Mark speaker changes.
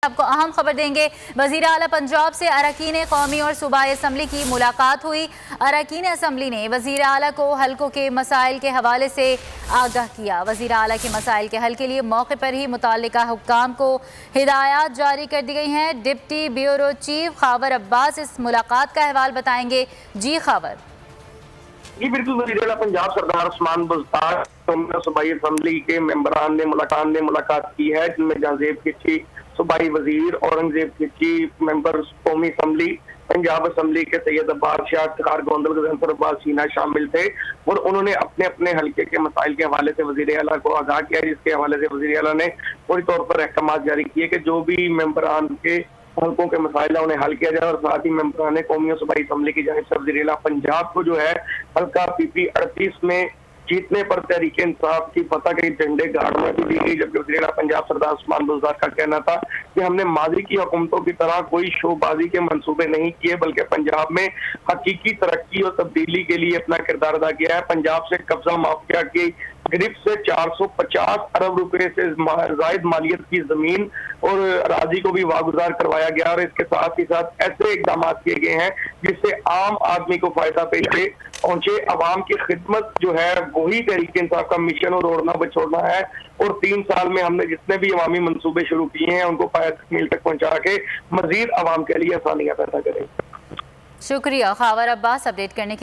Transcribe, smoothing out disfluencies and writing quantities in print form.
Speaker 1: آپ کو اہم خبر دیں گے۔ وزیر اعلیٰ پنجاب سے اراکین قومی اور صوبائی اسمبلی کی ملاقات ہوئی۔ اراکین اسمبلی نے وزیر اعلیٰ کو حلقوں کے مسائل کے حوالے سے آگاہ کیا۔ وزیر اعلیٰ کے مسائل کے حل کے لیے موقع پر ہی متعلقہ حکام کو ہدایات جاری کر دی گئی ہیں۔ ڈپٹی بیورو چیف خاور عباس اس ملاقات کا احوال بتائیں گے۔ جی خاور۔
Speaker 2: جی بالکل، وزیر اعلیٰ پنجاب سردار عثمان بزدار صوبائی اسمبلی کے ممبران نے ملاقات کی ہے، جن میں جہانزیب کچی صوبائی وزیر، اورنگزیب کچی ممبر قومی اسمبلی، پنجاب اسمبلی کے سید عباس شاہ، افتخار گوندل، غضنفر عباس چینا شامل تھے، اور انہوں نے اپنے اپنے حلقے کے مسائل کے حوالے سے وزیر اعلیٰ کو آگاہ کیا، جس کے حوالے سے وزیر اعلیٰ نے فوری طور پر احکامات جاری کیے کہ جو بھی ممبران کے حلقوں کے مسائل انہیں حل کیا جائے، اور ساتھ ہی ممبران قومی اور صوبائی اسمبلی کی جانب سے وزیر اعلیٰ پنجاب کو جو ہے حلقہ PP 38 میں جیتنے پر تحریک انصاف کی فتح کے جھنڈے گاڑنے کی دی گئی، جبکہ وزیر اعلیٰ پنجاب سردار عثمان بزدار کا کہنا تھا کہ ہم نے ماضی کی حکومتوں کی طرح کوئی شو بازی کے منصوبے نہیں کیے، بلکہ پنجاب میں حقیقی ترقی اور تبدیلی کے لیے اپنا کردار ادا کیا ہے۔ پنجاب سے قبضہ مافیا کی گرفت سے 450 ارب روپے سے زائد مالیت کی زمین اور اراضی کو بھی واگزار کروایا گیا، اور اس کے ساتھ ہی ساتھ ایسے اقدامات کیے گئے ہیں جس سے عام آدمی کو فائدہ پہنچے۔ عوام کی خدمت جو ہے وہی تحریک انصاف کا مشن اور اوڑھنا بچھوڑنا ہے، اور 3 سال میں ہم نے جتنے بھی عوامی منصوبے شروع کیے ہیں ان کو پایہ تکمیل تک پہنچا کے مزید عوام کے لیے آسانیاں پیدا کریں۔
Speaker 1: شکریہ خاور عباس اپڈیٹ کرنے کے